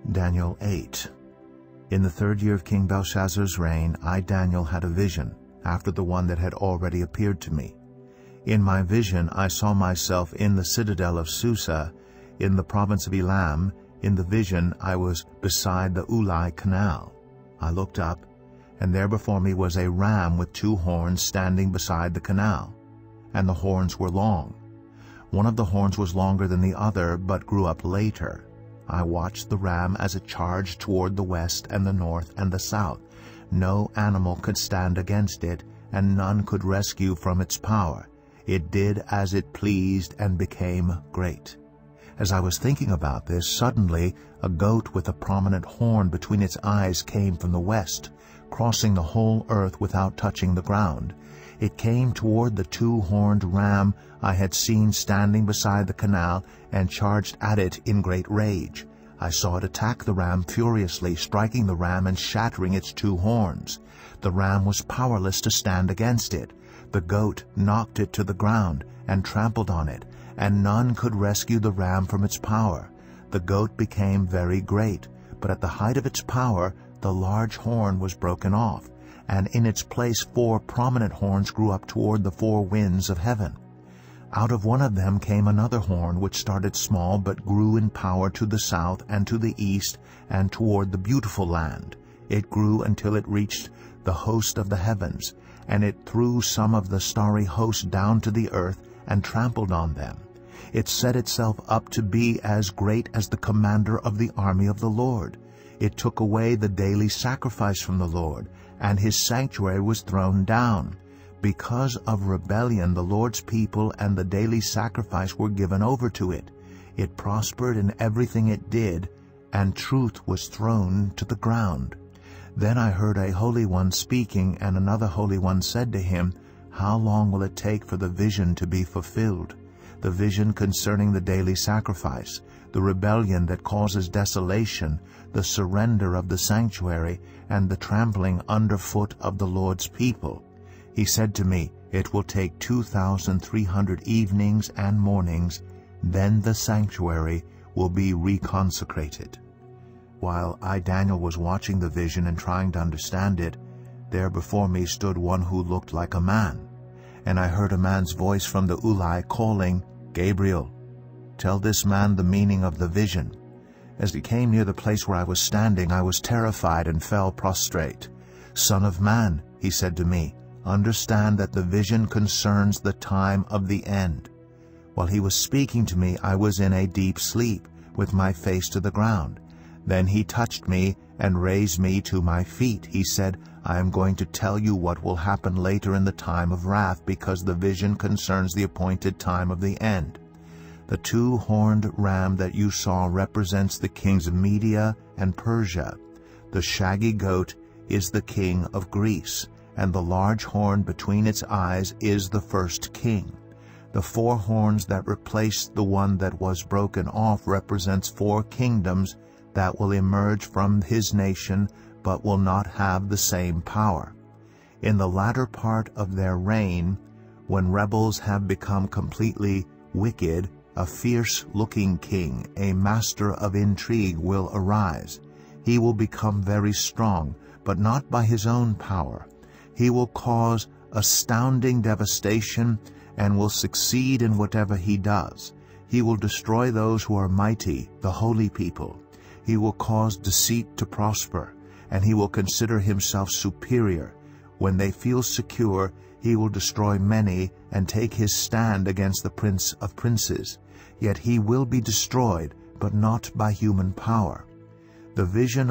Daniel 8. In the 3rd year of King Belshazzar's reign, I, Daniel, had a vision, after the one that had already appeared to me. In my vision I saw myself in the citadel of Susa, in the province of Elam. In the vision I was beside the Ulai canal. I looked up, and there before me was a ram with 2 horns standing beside the canal, and the horns were long. One of the horns was longer than the other, but grew up later. I watched the ram as it charged toward the west and the north and the south. No animal could stand against it, and none could rescue from its power. It did as it pleased and became great. As I was thinking about this, suddenly a goat with a prominent horn between its eyes came from the west, crossing the whole earth without touching the ground. It came toward the 2-horned ram I had seen standing beside the canal and charged at it in great rage. I saw it attack the ram furiously, striking the ram and shattering its 2 horns. The ram was powerless to stand against it. The goat knocked it to the ground and trampled on it, and none could rescue the ram from its power. The goat became very great, but at the height of its power the large horn was broken off, and in its place 4 prominent horns grew up toward the 4 winds of heaven. Out of one of them came another horn, which started small but grew in power to the south and to the east and toward the beautiful land. It grew until it reached the host of the heavens, and it threw some of the starry host down to the earth and trampled on them. It set itself up to be as great as the commander of the army of the Lord. It took away the daily sacrifice from the Lord, and his sanctuary was thrown down. Because of rebellion, the Lord's people and the daily sacrifice were given over to it. It prospered in everything it did, and truth was thrown to the ground. Then I heard a Holy One speaking, and another Holy One said to him, "How long will it take for the vision to be fulfilled?" The vision concerning the daily sacrifice, the rebellion that causes desolation, the surrender of the sanctuary, and the trampling underfoot of the Lord's people. He said to me, "It will take 2,300 evenings and mornings, then the sanctuary will be reconsecrated." While I, Daniel, was watching the vision and trying to understand it, there before me stood one who looked like a man. And I heard a man's voice from the Ulai calling, "Gabriel, tell this man the meaning of the vision." As he came near the place where I was standing, I was terrified and fell prostrate. "Son of man," he said to me, "understand that the vision concerns the time of the end." While he was speaking to me, I was in a deep sleep, with my face to the ground. Then he touched me and raised me to my feet. He said, "I am going to tell you what will happen later in the time of wrath, because the vision concerns the appointed time of the end. The 2-horned ram that you saw represents the kings of Media and Persia. The shaggy goat is the king of Greece, and the large horn between its eyes is the first king. The 4 horns that replaced the one that was broken off represents 4 kingdoms that will emerge from his nation, but will not have the same power. In the latter part of their reign, when rebels have become completely wicked, a fierce-looking king, a master of intrigue, will arise. He will become very strong, but not by his own power. He will cause astounding devastation and will succeed in whatever he does. He will destroy those who are mighty, the holy people. He will cause deceit to prosper, and he will consider himself superior. When they feel secure, he will destroy many and take his stand against the Prince of Princes. Yet he will be destroyed, but not by human power. The vision